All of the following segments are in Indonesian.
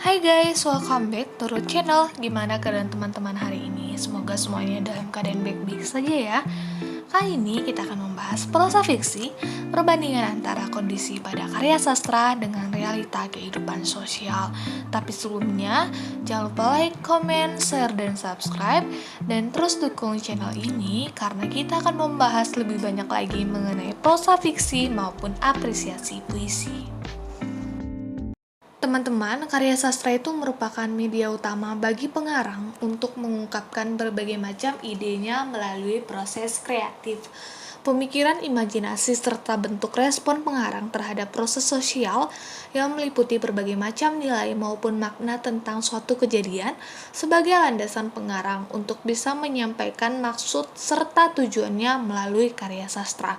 Hai guys, welcome back to Root Channel. Gimana keadaan teman-teman hari ini? Semoga semuanya dalam keadaan baik-baik saja ya. Kali ini kita akan membahas prosa fiksi, perbandingan antara kondisi pada karya sastra dengan realita kehidupan sosial. Tapi sebelumnya, jangan lupa like, comment, share, dan subscribe. Dan terus dukung channel ini karena kita akan membahas lebih banyak lagi mengenai prosa fiksi maupun apresiasi puisi. Teman-teman, karya sastra itu merupakan media utama bagi pengarang untuk mengungkapkan berbagai macam idenya melalui proses kreatif. Pemikiran, imajinasi, serta bentuk respon pengarang terhadap proses sosial yang meliputi berbagai macam nilai maupun makna tentang suatu kejadian sebagai landasan pengarang untuk bisa menyampaikan maksud serta tujuannya melalui karya sastra.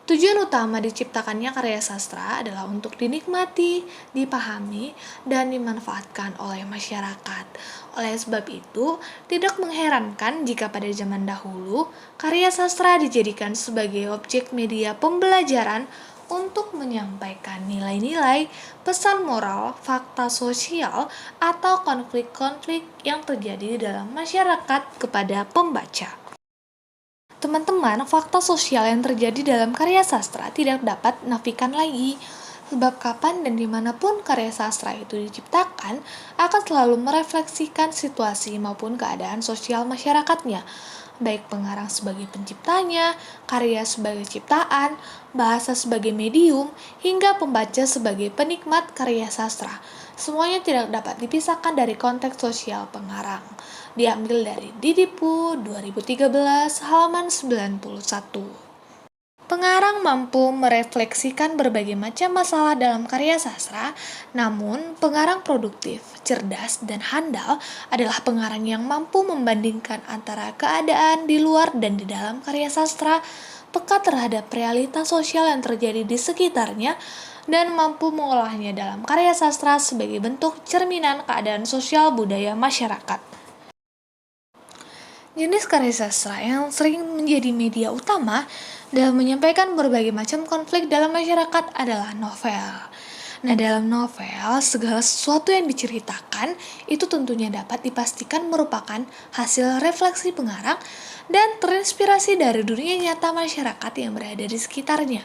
Tujuan utama diciptakannya karya sastra adalah untuk dinikmati, dipahami, dan dimanfaatkan oleh masyarakat. Oleh sebab itu, tidak mengherankan jika pada zaman dahulu, karya sastra dijadikan sebagai objek media pembelajaran untuk menyampaikan nilai-nilai, pesan moral, fakta sosial, atau konflik-konflik yang terjadi dalam masyarakat kepada pembaca. Teman-teman, fakta sosial yang terjadi dalam karya sastra tidak dapat nafikan lagi. Sebab kapan dan dimanapun karya sastra itu diciptakan, akan selalu merefleksikan situasi maupun keadaan sosial masyarakatnya. Baik pengarang sebagai penciptanya, karya sebagai ciptaan, bahasa sebagai medium, hingga pembaca sebagai penikmat karya sastra. Semuanya tidak dapat dipisahkan dari konteks sosial pengarang. Diambil dari Didipu 2013 halaman 91. Pengarang mampu merefleksikan berbagai macam masalah dalam karya sastra, namun pengarang produktif, cerdas, dan handal adalah pengarang yang mampu membandingkan antara keadaan di luar dan di dalam karya sastra, peka terhadap realitas sosial yang terjadi di sekitarnya, dan mampu mengolahnya dalam karya sastra sebagai bentuk cerminan keadaan sosial budaya masyarakat. Jenis karya sastra yang sering menjadi media utama dalam menyampaikan berbagai macam konflik dalam masyarakat adalah novel. Nah, dalam novel, segala sesuatu yang diceritakan itu tentunya dapat dipastikan merupakan hasil refleksi pengarang dan terinspirasi dari dunia nyata masyarakat yang berada di sekitarnya.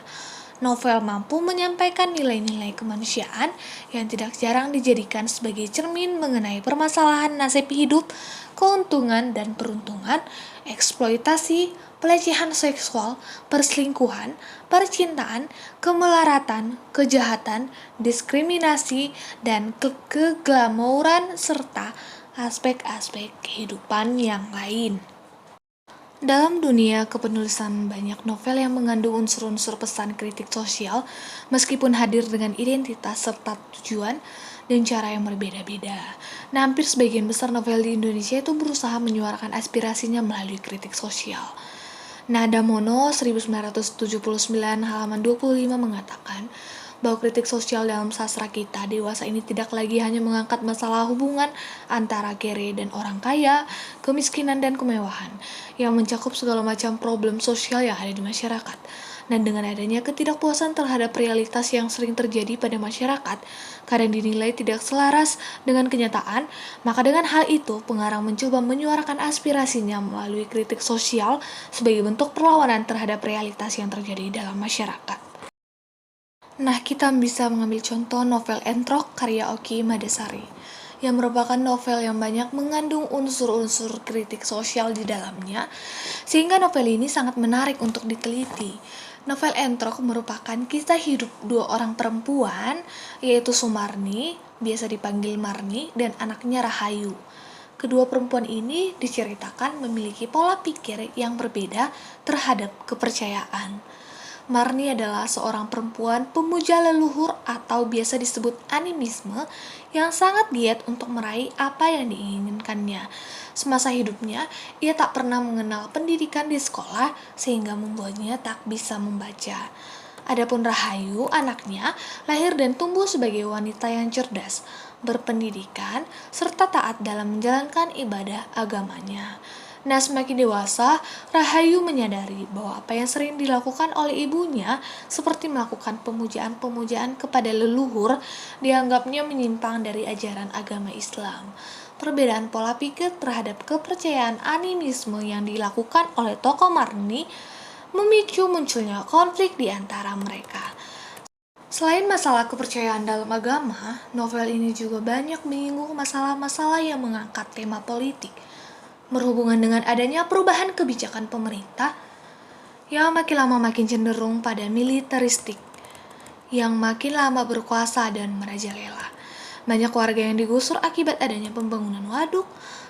Novel mampu menyampaikan nilai-nilai kemanusiaan yang tidak jarang dijadikan sebagai cermin mengenai permasalahan nasib hidup, keuntungan dan peruntungan, eksploitasi, pelecehan seksual, perselingkuhan, percintaan, kemelaratan, kejahatan, diskriminasi, dan keglamouran serta aspek-aspek kehidupan yang lain. Dalam dunia kepenulisan, banyak novel yang mengandung unsur-unsur pesan kritik sosial, meskipun hadir dengan identitas serta tujuan dan cara yang berbeda-beda. Nah, hampir sebagian besar novel di Indonesia itu berusaha menyuarakan aspirasinya melalui kritik sosial. Nada Mono 1979 halaman 25 mengatakan bahwa kritik sosial dalam sastra kita dewasa ini tidak lagi hanya mengangkat masalah hubungan antara kere dan orang kaya, kemiskinan dan kemewahan, yang mencakup segala macam problem sosial yang ada di masyarakat. Dan dengan adanya ketidakpuasan terhadap realitas yang sering terjadi pada masyarakat, kadang dinilai tidak selaras dengan kenyataan, maka dengan hal itu pengarang mencoba menyuarakan aspirasinya melalui kritik sosial sebagai bentuk perlawanan terhadap realitas yang terjadi dalam masyarakat. Nah, kita bisa mengambil contoh novel Entrok karya Oki Madasari, yang merupakan novel yang banyak mengandung unsur-unsur kritik sosial di dalamnya, sehingga novel ini sangat menarik untuk diteliti. Novel Entrok merupakan kisah hidup dua orang perempuan, yaitu Sumarni, biasa dipanggil Marni, dan anaknya Rahayu. Kedua perempuan ini diceritakan memiliki pola pikir yang berbeda terhadap kepercayaan. Marni adalah seorang perempuan pemuja leluhur atau biasa disebut animisme yang sangat giat untuk meraih apa yang diinginkannya. Semasa hidupnya, ia tak pernah mengenal pendidikan di sekolah sehingga membuatnya tak bisa membaca. Adapun Rahayu, anaknya, lahir dan tumbuh sebagai wanita yang cerdas, berpendidikan, serta taat dalam menjalankan ibadah agamanya. Nah, semakin dewasa, Rahayu menyadari bahwa apa yang sering dilakukan oleh ibunya, seperti melakukan pemujaan-pemujaan kepada leluhur, dianggapnya menyimpang dari ajaran agama Islam. Perbedaan pola pikir terhadap kepercayaan animisme yang dilakukan oleh tokoh Marni memicu munculnya konflik di antara mereka. Selain masalah kepercayaan dalam agama, novel ini juga banyak menyinggung masalah-masalah yang mengangkat tema politik, berhubungan dengan adanya perubahan kebijakan pemerintah yang makin lama makin cenderung pada militeristik, yang makin lama berkuasa dan merajalela. Banyak warga yang digusur akibat adanya pembangunan waduk,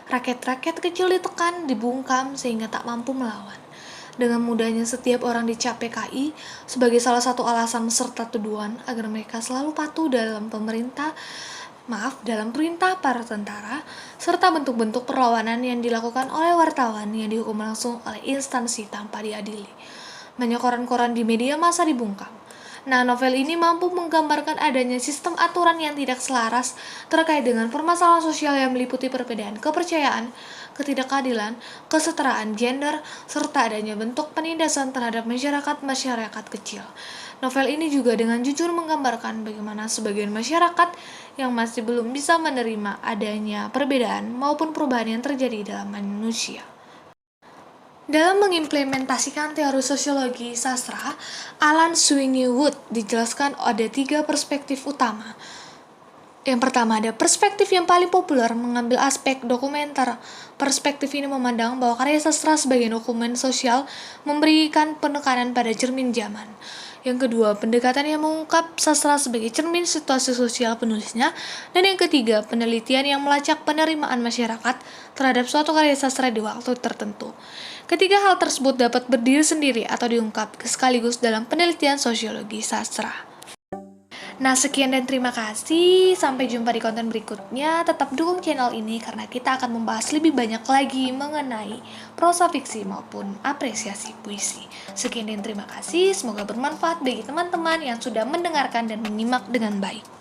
rakyat-rakyat kecil ditekan, dibungkam sehingga tak mampu melawan. Dengan mudahnya setiap orang dicap PKI sebagai salah satu alasan serta tuduhan agar mereka selalu patuh dalam perintah para tentara, serta bentuk-bentuk perlawanan yang dilakukan oleh wartawan yang dihukum langsung oleh instansi tanpa diadili. Banyak koran-koran di media massa dibungkam. Nah, novel ini mampu menggambarkan adanya sistem aturan yang tidak selaras terkait dengan permasalahan sosial yang meliputi perbedaan kepercayaan, ketidakadilan, kesetaraan gender, serta adanya bentuk penindasan terhadap masyarakat kecil. Novel ini juga dengan jujur menggambarkan bagaimana sebagian masyarakat yang masih belum bisa menerima adanya perbedaan maupun perubahan yang terjadi dalam manusia. Dalam mengimplementasikan teori sosiologi sastra, Alan Sweeney Wood dijelaskan ada 3 perspektif utama. Yang pertama, ada perspektif yang paling populer mengambil aspek dokumenter. Perspektif ini memandang bahwa karya sastra sebagai dokumen sosial memberikan penekanan pada cermin zaman. Yang kedua, pendekatan yang mengungkap sastra sebagai cermin situasi sosial penulisnya. Dan yang ketiga, penelitian yang melacak penerimaan masyarakat terhadap suatu karya sastra di waktu tertentu. Ketiga hal tersebut dapat berdiri sendiri atau diungkap sekaligus dalam penelitian sosiologi sastra. Nah, sekian dan terima kasih. Sampai jumpa di konten berikutnya. Tetap dukung channel ini karena kita akan membahas lebih banyak lagi mengenai prosa fiksi maupun apresiasi puisi. Sekian dan terima kasih. Semoga bermanfaat bagi teman-teman yang sudah mendengarkan dan menyimak dengan baik.